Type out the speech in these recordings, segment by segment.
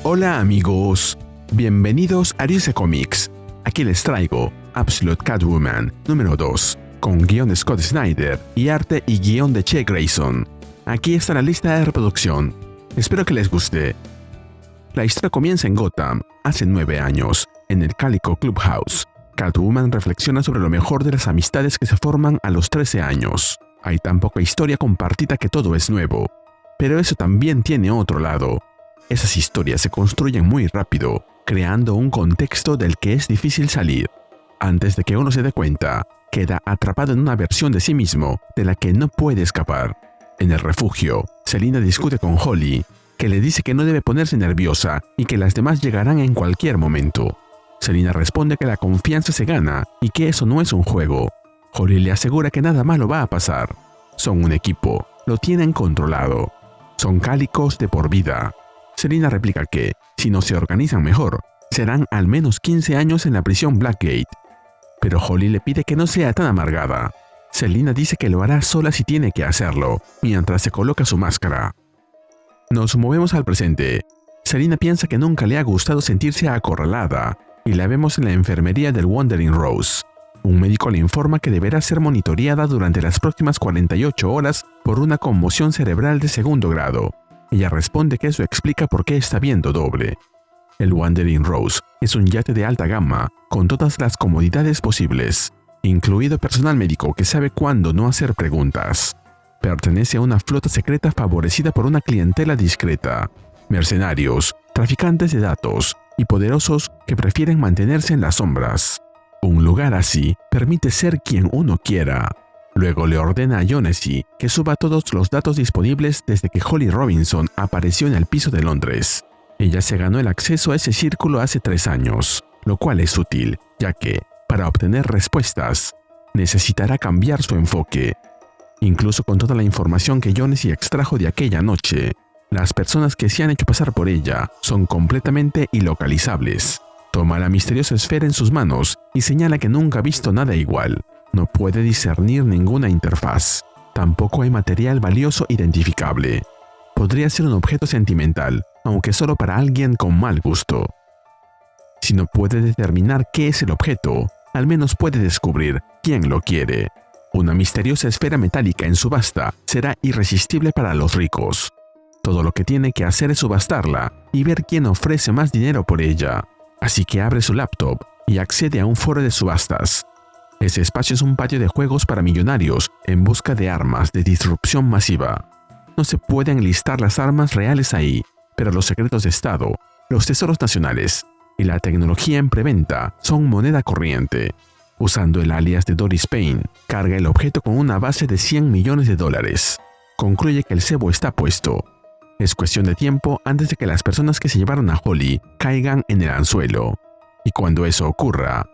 Hola amigos, bienvenidos a DC Comics. Aquí les traigo Absolute Catwoman número 2, con guión de Scott Snyder y arte y guión de Che Grayson. Aquí está la lista de reproducción. Espero que les guste. La historia comienza en Gotham, hace 9 años, en el Calico Clubhouse. Catwoman reflexiona sobre lo mejor de las amistades que se forman a los 13 años. Hay tan poca historia compartida que todo es nuevo. Pero eso también tiene otro lado. Esas historias se construyen muy rápido, creando un contexto del que es difícil salir. Antes de que uno se dé cuenta, queda atrapado en una versión de sí mismo de la que no puede escapar. En el refugio, Selina discute con Holly, que le dice que no debe ponerse nerviosa y que las demás llegarán en cualquier momento. Selina responde que la confianza se gana y que eso no es un juego. Holly le asegura que nada malo va a pasar. Son un equipo, lo tienen controlado. Son cálicos de por vida. Selina replica que, si no se organizan mejor, serán al menos 15 años en la prisión Blackgate. Pero Holly le pide que no sea tan amargada. Selina dice que lo hará sola si tiene que hacerlo, mientras se coloca su máscara. Nos movemos al presente. Selina piensa que nunca le ha gustado sentirse acorralada, y la vemos en la enfermería del Wandering Rose. Un médico le informa que deberá ser monitoreada durante las próximas 48 horas por una conmoción cerebral de segundo grado. Ella responde que eso explica por qué está viendo doble. El Wandering Rose es un yate de alta gama con todas las comodidades posibles, incluido personal médico que sabe cuándo no hacer preguntas. Pertenece a una flota secreta favorecida por una clientela discreta, mercenarios, traficantes de datos y poderosos que prefieren mantenerse en las sombras. Un lugar así permite ser quien uno quiera. Luego le ordena a Jonesy que suba todos los datos disponibles desde que Holly Robinson apareció en el piso de Londres. Ella se ganó el acceso a ese círculo hace 3 años, lo cual es útil, ya que, para obtener respuestas, necesitará cambiar su enfoque. Incluso con toda la información que Jonesy extrajo de aquella noche, las personas que se han hecho pasar por ella son completamente ilocalizables. Toma la misteriosa esfera en sus manos y señala que nunca ha visto nada igual. No puede discernir ninguna interfaz. Tampoco hay material valioso identificable. Podría ser un objeto sentimental, aunque solo para alguien con mal gusto. Si no puede determinar qué es el objeto, al menos puede descubrir quién lo quiere. Una misteriosa esfera metálica en subasta será irresistible para los ricos. Todo lo que tiene que hacer es subastarla y ver quién ofrece más dinero por ella. Así que abre su laptop y accede a un foro de subastas. Ese espacio es un patio de juegos para millonarios en busca de armas de disrupción masiva. No se pueden listar las armas reales ahí, pero los secretos de Estado, los tesoros nacionales y la tecnología en preventa son moneda corriente. Usando el alias de Doris Payne, carga el objeto con una base de $100 millones. Concluye que el cebo está puesto. Es cuestión de tiempo antes de que las personas que se llevaron a Holly caigan en el anzuelo. Y cuando eso ocurra,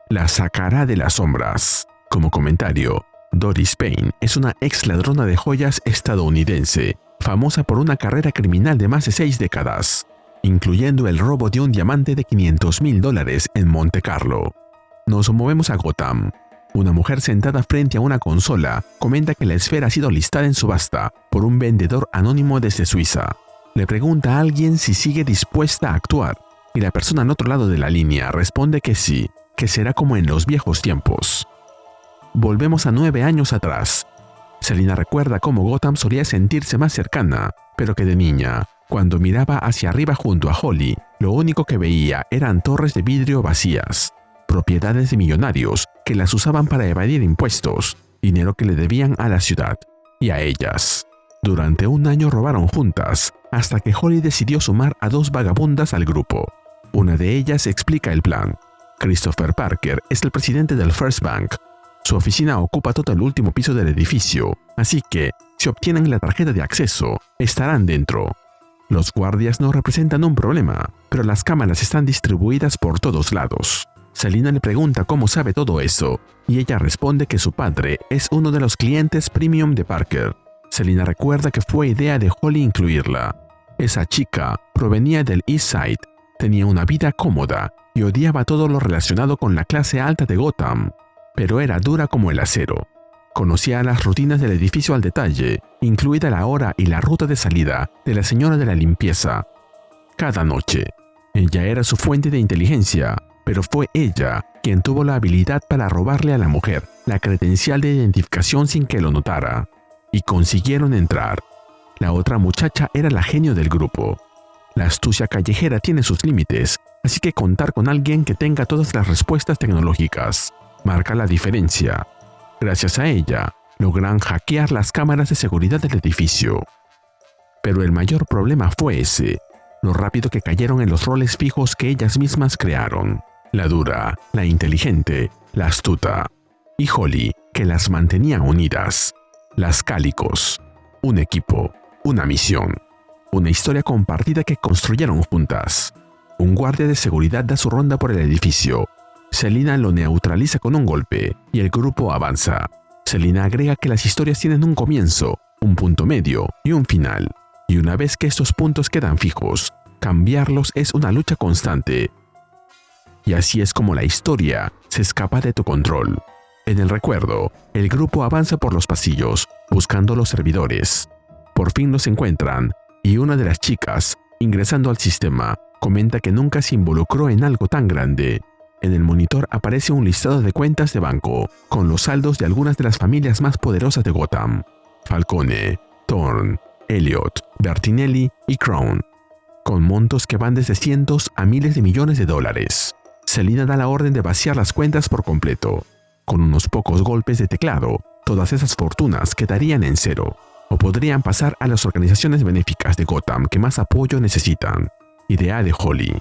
la sacará de las sombras. Como comentario, Doris Payne es una ex ladrona de joyas estadounidense, famosa por una carrera criminal de más de 6 décadas, incluyendo el robo de un diamante de $500,000 en Monte Carlo. Nos movemos a Gotham. Una mujer sentada frente a una consola comenta que la esfera ha sido listada en subasta por un vendedor anónimo desde Suiza. Le pregunta a alguien si sigue dispuesta a actuar, y la persona al otro lado de la línea responde que sí, que será como en los viejos tiempos. Volvemos a 9 años atrás. Selina recuerda cómo Gotham solía sentirse más cercana, pero que de niña, cuando miraba hacia arriba junto a Holly, lo único que veía eran torres de vidrio vacías, propiedades de millonarios que las usaban para evadir impuestos, dinero que le debían a la ciudad y a ellas. Durante un año robaron juntas, hasta que Holly decidió sumar a 2 vagabundas al grupo. Una de ellas explica el plan. Christopher Parker es el presidente del First Bank. Su oficina ocupa todo el último piso del edificio, así que, si obtienen la tarjeta de acceso, estarán dentro. Los guardias no representan un problema, pero las cámaras están distribuidas por todos lados. Selina le pregunta cómo sabe todo eso, y ella responde que su padre es uno de los clientes premium de Parker. Selina recuerda que fue idea de Holly incluirla. Esa chica provenía del East Side, tenía una vida cómoda y odiaba todo lo relacionado con la clase alta de Gotham, pero era dura como el acero. Conocía las rutinas del edificio al detalle, incluida la hora y la ruta de salida de la señora de la limpieza. cada noche. Ella era su fuente de inteligencia, pero fue ella quien tuvo la habilidad para robarle a la mujer la credencial de identificación sin que lo notara. Y consiguieron entrar. La otra muchacha era la genio del grupo. La astucia callejera tiene sus límites, así que contar con alguien que tenga todas las respuestas tecnológicas marca la diferencia. Gracias a ella, logran hackear las cámaras de seguridad del edificio. Pero el mayor problema fue ese, lo rápido que cayeron en los roles fijos que ellas mismas crearon. La dura, la inteligente, la astuta. Y Holly, que las mantenía unidas. Las Cálicos. Un equipo, una misión. Una historia compartida que construyeron juntas. Un guardia de seguridad da su ronda por el edificio. Selina lo neutraliza con un golpe y el grupo avanza. Selina agrega que las historias tienen un comienzo, un punto medio y un final. Y una vez que estos puntos quedan fijos, cambiarlos es una lucha constante. Y así es como la historia se escapa de tu control. En el recuerdo, el grupo avanza por los pasillos, buscando los servidores. Por fin los encuentran, y una de las chicas, ingresando al sistema, comenta que nunca se involucró en algo tan grande. En el monitor aparece un listado de cuentas de banco, con los saldos de algunas de las familias más poderosas de Gotham: Falcone, Thorne, Elliot, Bertinelli y Crown, con montos que van desde cientos a miles de millones de dólares. Selina da la orden de vaciar las cuentas por completo. Con unos pocos golpes de teclado, todas esas fortunas quedarían en cero, o podrían pasar a las organizaciones benéficas de Gotham que más apoyo necesitan. Idea de Holly.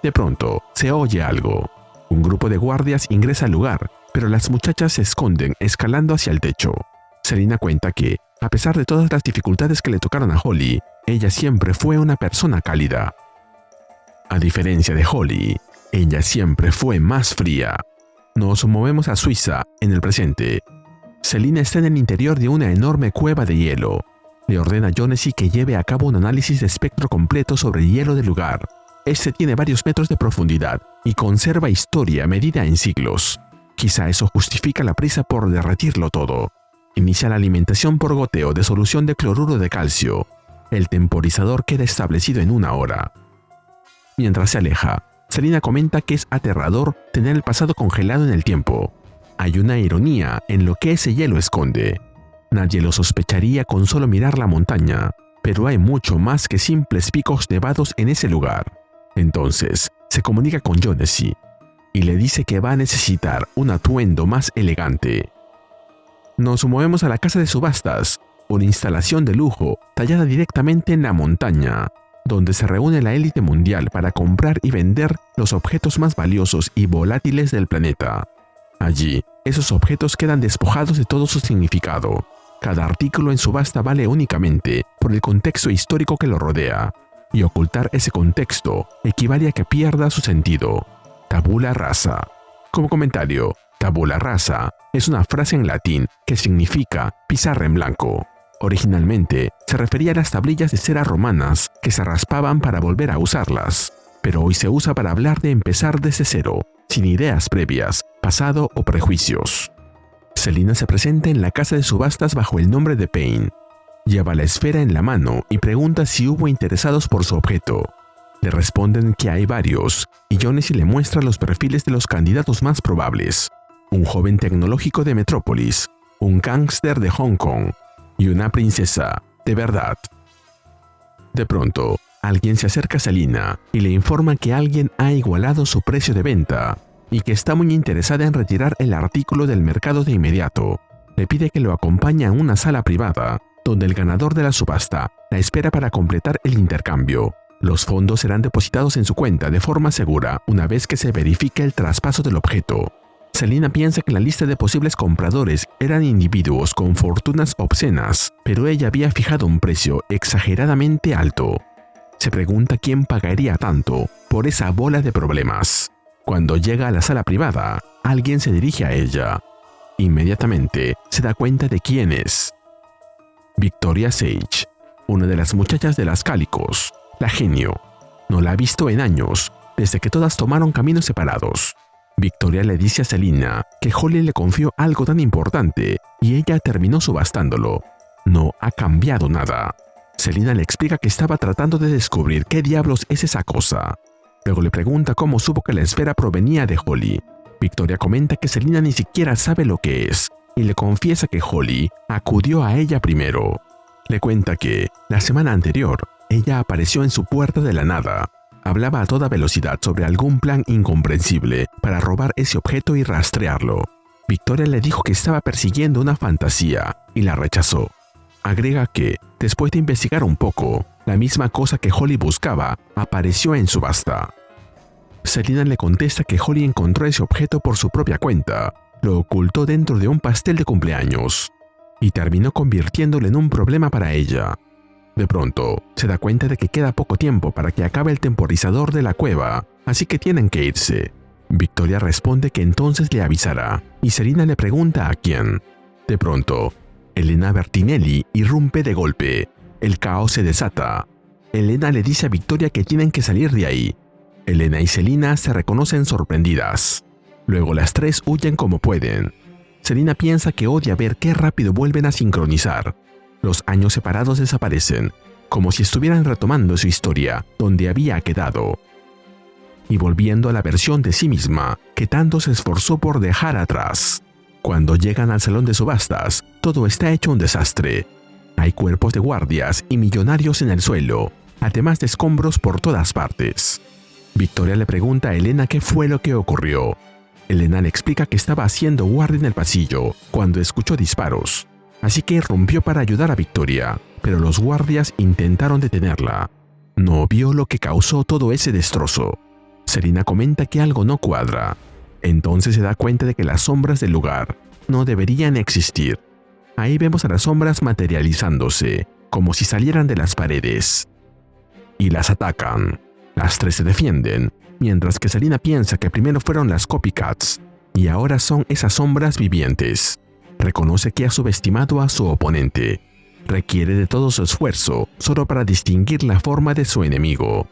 De pronto, se oye algo. Un grupo de guardias ingresa al lugar, pero las muchachas se esconden escalando hacia el techo. Selina cuenta que, a pesar de todas las dificultades que le tocaron a Holly, ella siempre fue una persona cálida. A diferencia de Holly, ella siempre fue más fría. Nos movemos a Suiza, en el presente. Selina está en el interior de una enorme cueva de hielo. Le ordena a Jonesy que lleve a cabo un análisis de espectro completo sobre el hielo del lugar. Este tiene varios metros de profundidad y conserva historia medida en siglos. Quizá eso justifica la prisa por derretirlo todo. Inicia la alimentación por goteo de solución de cloruro de calcio. El temporizador queda establecido en 1 hora. Mientras se aleja, Selina comenta que es aterrador tener el pasado congelado en el tiempo. Hay una ironía en lo que ese hielo esconde. Nadie lo sospecharía con solo mirar la montaña, pero hay mucho más que simples picos nevados en ese lugar. Entonces, se comunica con Jonesy y le dice que va a necesitar un atuendo más elegante. Nos movemos a la casa de subastas, una instalación de lujo tallada directamente en la montaña, donde se reúne la élite mundial para comprar y vender los objetos más valiosos y volátiles del planeta. Allí, esos objetos quedan despojados de todo su significado. Cada artículo en subasta vale únicamente por el contexto histórico que lo rodea, y ocultar ese contexto equivale a que pierda su sentido. Tabula rasa. Como comentario, tabula rasa es una frase en latín que significa pizarra en blanco. Originalmente, se refería a las tablillas de cera romanas que se raspaban para volver a usarlas, pero hoy se usa para hablar de empezar desde cero, sin ideas previas, pasado o prejuicios. Selina se presenta en la casa de subastas bajo el nombre de Payne. Lleva la esfera en la mano y pregunta si hubo interesados por su objeto. Le responden que hay varios, y Jonesy le muestra los perfiles de los candidatos más probables: un joven tecnológico de Metrópolis, un gángster de Hong Kong y una princesa de verdad. De pronto, alguien se acerca a Selina y le informa que alguien ha igualado su precio de venta y que está muy interesada en retirar el artículo del mercado de inmediato. Le pide que lo acompañe a una sala privada, donde el ganador de la subasta la espera para completar el intercambio. Los fondos serán depositados en su cuenta de forma segura una vez que se verifique el traspaso del objeto. Selina piensa que la lista de posibles compradores eran individuos con fortunas obscenas, pero ella había fijado un precio exageradamente alto. Se pregunta quién pagaría tanto por esa bola de problemas. Cuando llega a la sala privada, alguien se dirige a ella. Inmediatamente se da cuenta de quién es. Victoria Sage, una de las muchachas de las Cálicos, la genio. No la ha visto en años, desde que todas tomaron caminos separados. Victoria le dice a Selina que Holly le confió algo tan importante y ella terminó subastándolo. No ha cambiado nada. Selina le explica que estaba tratando de descubrir qué diablos es esa cosa. Luego le pregunta cómo supo que la esfera provenía de Holly. Victoria comenta que Selina ni siquiera sabe lo que es y le confiesa que Holly acudió a ella primero. Le cuenta que, la semana anterior, ella apareció en su puerta de la nada. Hablaba a toda velocidad sobre algún plan incomprensible para robar ese objeto y rastrearlo. Victoria le dijo que estaba persiguiendo una fantasía y la rechazó. Agrega que, después de investigar un poco, la misma cosa que Holly buscaba apareció en subasta. Selina le contesta que Holly encontró ese objeto por su propia cuenta, lo ocultó dentro de un pastel de cumpleaños y terminó convirtiéndolo en un problema para ella. De pronto, se da cuenta de que queda poco tiempo para que acabe el temporizador de la cueva, así que tienen que irse. Victoria responde que entonces le avisará, y Selina le pregunta a quién. De pronto, Elena Bertinelli irrumpe de golpe. El caos se desata. Elena le dice a Victoria que tienen que salir de ahí. Elena y Selina se reconocen sorprendidas. Luego las tres huyen como pueden. Selina piensa que odia ver qué rápido vuelven a sincronizar. Los años separados desaparecen, como si estuvieran retomando su historia donde había quedado. Y volviendo a la versión de sí misma que tanto se esforzó por dejar atrás. Cuando llegan al salón de subastas, todo está hecho un desastre. Hay cuerpos de guardias y millonarios en el suelo, además de escombros por todas partes. Victoria le pregunta a Elena qué fue lo que ocurrió. Elena le explica que estaba haciendo guardia en el pasillo cuando escuchó disparos, así que irrumpió para ayudar a Victoria, pero los guardias intentaron detenerla. No vio lo que causó todo ese destrozo. Selina comenta que algo no cuadra. Entonces se da cuenta de que las sombras del lugar no deberían existir. Ahí vemos a las sombras materializándose, como si salieran de las paredes. Y las atacan. Las tres se defienden, mientras que Selina piensa que primero fueron las copycats, y ahora son esas sombras vivientes. Reconoce que ha subestimado a su oponente. Requiere de todo su esfuerzo solo para distinguir la forma de su enemigo.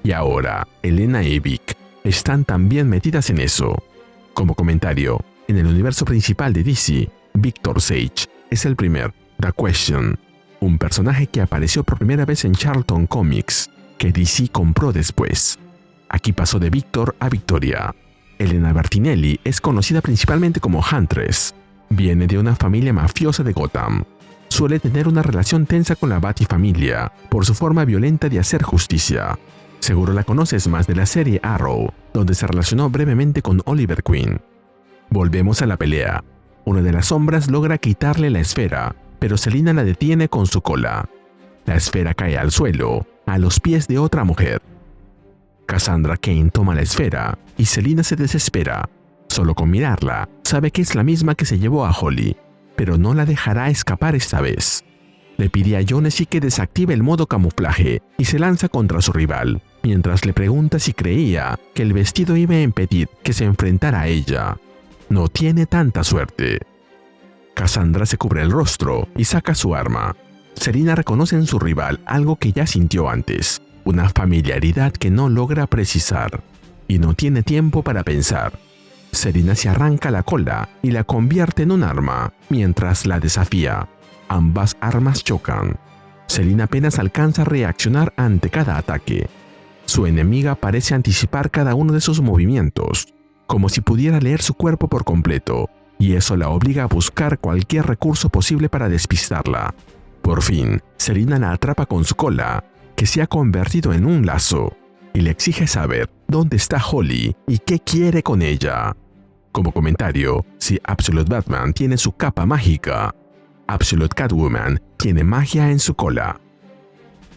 Y ahora, Elena y Vic están también metidas en eso. Como comentario, en el universo principal de DC, Victor Sage es el primer The Question, un personaje que apareció por primera vez en Charlton Comics, que DC compró después. Aquí pasó de Victor a Victoria. Elena Bertinelli es conocida principalmente como Huntress. Viene de una familia mafiosa de Gotham. Suele tener una relación tensa con la Batifamilia por su forma violenta de hacer justicia. Seguro la conoces más de la serie Arrow, donde se relacionó brevemente con Oliver Queen. Volvemos a la pelea. Una de las sombras logra quitarle la esfera, pero Selina la detiene con su cola. La esfera cae al suelo, a los pies de otra mujer. Cassandra Cain toma la esfera y Selina se desespera. Solo con mirarla, sabe que es la misma que se llevó a Holly, pero no la dejará escapar esta vez. Le pide a Jonesy que desactive el modo camuflaje y se lanza contra su rival, mientras le pregunta si creía que el vestido iba a impedir que se enfrentara a ella. No tiene tanta suerte. Cassandra se cubre el rostro y saca su arma. Selina reconoce en su rival algo que ya sintió antes, una familiaridad que no logra precisar, y no tiene tiempo para pensar. Selina se arranca la cola y la convierte en un arma, mientras la desafía. Ambas armas chocan. Selina apenas alcanza a reaccionar ante cada ataque. Su enemiga parece anticipar cada uno de sus movimientos, como si pudiera leer su cuerpo por completo, y eso la obliga a buscar cualquier recurso posible para despistarla. Por fin, Selina la atrapa con su cola, que se ha convertido en un lazo, y le exige saber dónde está Holly y qué quiere con ella. Como comentario, si Absolute Batman tiene su capa mágica, Absolute Catwoman tiene magia en su cola.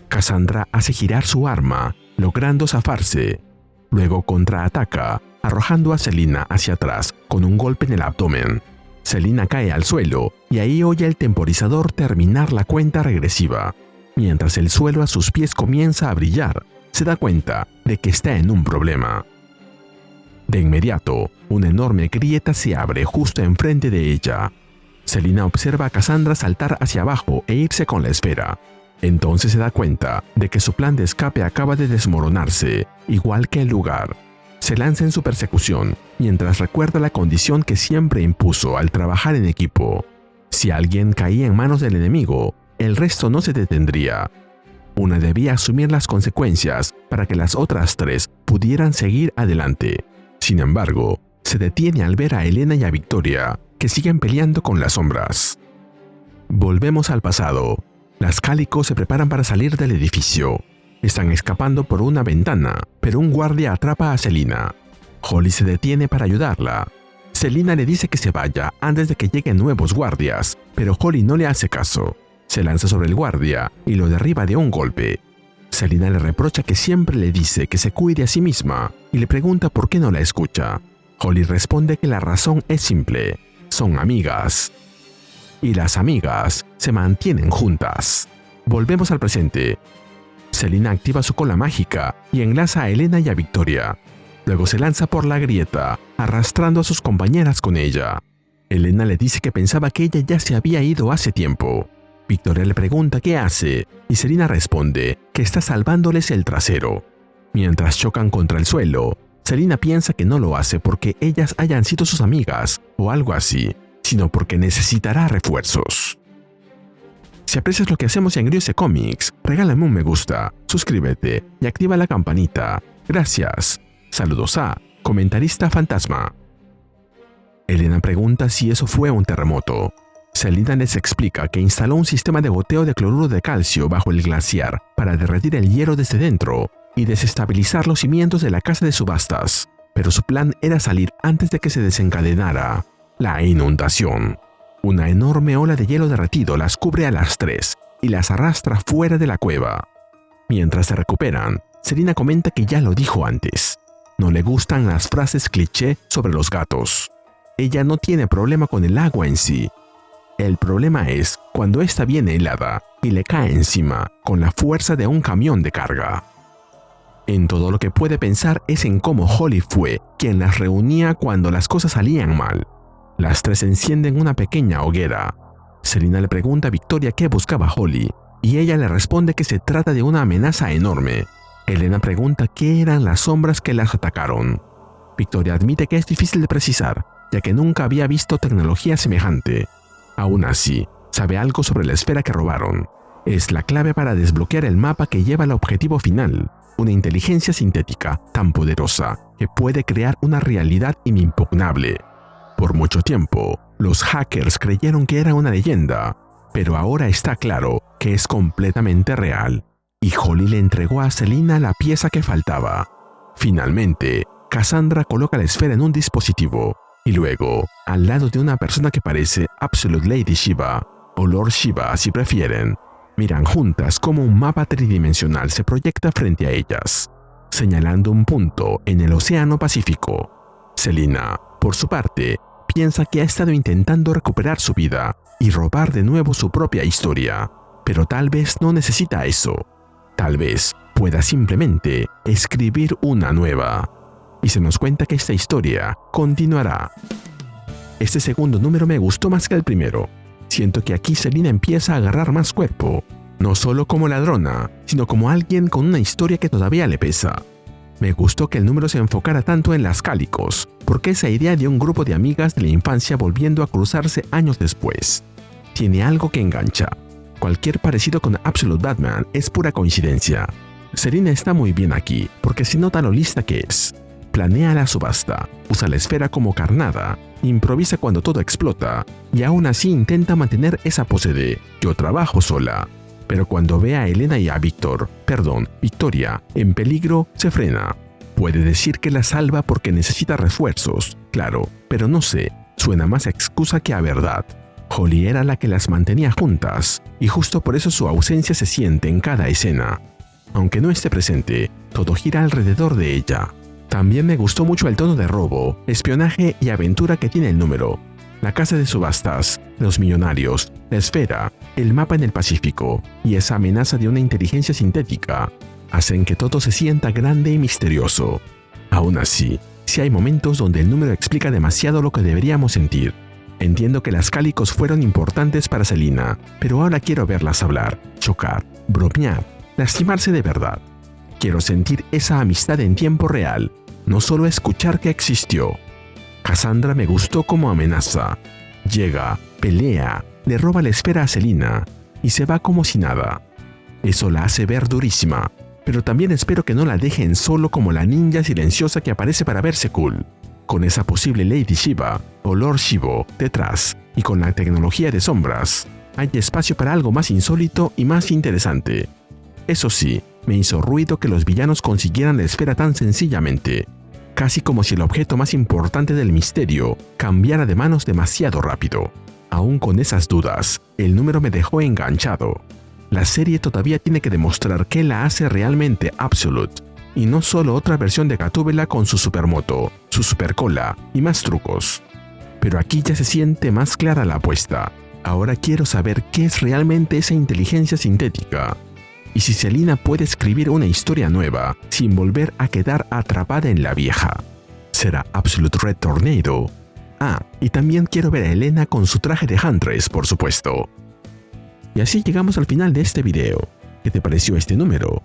Cassandra hace girar su arma, logrando zafarse. Luego contraataca, arrojando a Selina hacia atrás con un golpe en el abdomen. Selina cae al suelo y ahí oye el temporizador terminar la cuenta regresiva. Mientras el suelo a sus pies comienza a brillar, se da cuenta de que está en un problema. De inmediato, una enorme grieta se abre justo enfrente de ella. Selina observa a Cassandra saltar hacia abajo e irse con la esfera. Entonces se da cuenta de que su plan de escape acaba de desmoronarse, igual que el lugar. Se lanza en su persecución, mientras recuerda la condición que siempre impuso al trabajar en equipo. Si alguien caía en manos del enemigo, el resto no se detendría. Una debía asumir las consecuencias para que las otras tres pudieran seguir adelante. Sin embargo, se detiene al ver a Elena y a Victoria, que siguen peleando con las sombras. Volvemos al pasado. Las Cálicos se preparan para salir del edificio. Están escapando por una ventana, pero un guardia atrapa a Selina. Holly se detiene para ayudarla. Selina le dice que se vaya antes de que lleguen nuevos guardias, pero Holly no le hace caso. Se lanza sobre el guardia y lo derriba de un golpe. Selina le reprocha que siempre le dice que se cuide a sí misma y le pregunta por qué no la escucha. Holly responde que la razón es simple: son amigas. Y las amigas se mantienen juntas. Volvemos al presente. Selina activa su cola mágica y enlaza a Elena y a Victoria. Luego se lanza por la grieta, arrastrando a sus compañeras con ella. Elena le dice que pensaba que ella ya se había ido hace tiempo. Victoria le pregunta qué hace y Selina responde que está salvándoles el trasero. Mientras chocan contra el suelo, Selina piensa que no lo hace porque ellas hayan sido sus amigas o algo así, sino porque necesitará refuerzos. Si aprecias lo que hacemos en Griose Comics, regálame un me gusta, suscríbete y activa la campanita. Gracias. Saludos a Comentarista Fantasma. Elena pregunta si eso fue un terremoto. Selina les explica que instaló un sistema de goteo de cloruro de calcio bajo el glaciar para derretir el hielo desde dentro y desestabilizar los cimientos de la casa de subastas, pero su plan era salir antes de que se desencadenara la inundación. Una enorme ola de hielo derretido las cubre a las tres y las arrastra fuera de la cueva. Mientras se recuperan, Selina comenta que ya lo dijo antes. No le gustan las frases cliché sobre los gatos. Ella no tiene problema con el agua en sí. El problema es cuando esta viene helada y le cae encima con la fuerza de un camión de carga. En todo lo que puede pensar es en cómo Holly fue quien las reunía cuando las cosas salían mal. Las tres encienden una pequeña hoguera. Selina le pregunta a Victoria qué buscaba Holly y ella le responde que se trata de una amenaza enorme. Elena pregunta qué eran las sombras que las atacaron. Victoria admite que es difícil de precisar, ya que nunca había visto tecnología semejante. Aún así, sabe algo sobre la esfera que robaron. Es la clave para desbloquear el mapa que lleva al objetivo final, una inteligencia sintética tan poderosa que puede crear una realidad inimpugnable. Por mucho tiempo, los hackers creyeron que era una leyenda, pero ahora está claro que es completamente real. Y Holly le entregó a Selina la pieza que faltaba. Finalmente, Cassandra coloca la esfera en un dispositivo y luego, al lado de una persona que parece Absolute Lady Shiva o Lord Shiva si prefieren, miran juntas cómo un mapa tridimensional se proyecta frente a ellas, señalando un punto en el Océano Pacífico. Selina, por su parte, piensa que ha estado intentando recuperar su vida y robar de nuevo su propia historia, pero tal vez no necesita eso. Tal vez pueda simplemente escribir una nueva. Y se nos cuenta que esta historia continuará. Este segundo número me gustó más que el primero. Siento que aquí Selina empieza a agarrar más cuerpo, no solo como ladrona, sino como alguien con una historia que todavía le pesa. Me gustó que el número se enfocara tanto en las Cálicos, porque esa idea de un grupo de amigas de la infancia volviendo a cruzarse años después tiene algo que engancha. Cualquier parecido con Absolute Batman es pura coincidencia. Selina está muy bien aquí, porque se nota lo lista que es. Planea la subasta, usa la esfera como carnada, improvisa cuando todo explota, y aún así intenta mantener esa pose de «yo trabajo sola». Pero cuando ve a Elena y a Victoria, en peligro, se frena. Puede decir que la salva porque necesita refuerzos, claro, pero no sé, suena más a excusa que a verdad. Holly era la que las mantenía juntas, y justo por eso su ausencia se siente en cada escena. Aunque no esté presente, todo gira alrededor de ella. También me gustó mucho el tono de robo, espionaje y aventura que tiene el número. La casa de subastas, los millonarios, la esfera, el mapa en el Pacífico y esa amenaza de una inteligencia sintética hacen que todo se sienta grande y misterioso. Aún así, sí hay momentos donde el número explica demasiado lo que deberíamos sentir. Entiendo que las Cálicos fueron importantes para Selina, pero ahora quiero verlas hablar, chocar, bromear, lastimarse de verdad. Quiero sentir esa amistad en tiempo real, no solo escuchar que existió. Cassandra me gustó como amenaza. Llega, pelea, le roba la esfera a Selina y se va como si nada. Eso la hace ver durísima, pero también espero que no la dejen solo como la ninja silenciosa que aparece para verse cool. Con esa posible Lady Shiva o Lord Shivo detrás y con la tecnología de sombras, hay espacio para algo más insólito y más interesante. Eso sí, me hizo ruido que los villanos consiguieran la esfera tan sencillamente, casi como si el objeto más importante del misterio cambiara de manos demasiado rápido. Aún con esas dudas, el número me dejó enganchado. La serie todavía tiene que demostrar qué la hace realmente Absolute, y no solo otra versión de Gatúbela con su supermoto, su supercola y más trucos. Pero aquí ya se siente más clara la apuesta. Ahora quiero saber qué es realmente esa inteligencia sintética. Y si Selina puede escribir una historia nueva sin volver a quedar atrapada en la vieja. ¿Será Absolute Red Tornado? Ah, y también quiero ver a Elena con su traje de Huntress, por supuesto. Y así llegamos al final de este video. ¿Qué te pareció este número?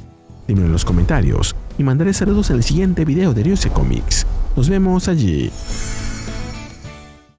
Dímelo en los comentarios y mandaré saludos en el siguiente video de Ryusei Comics. Nos vemos allí.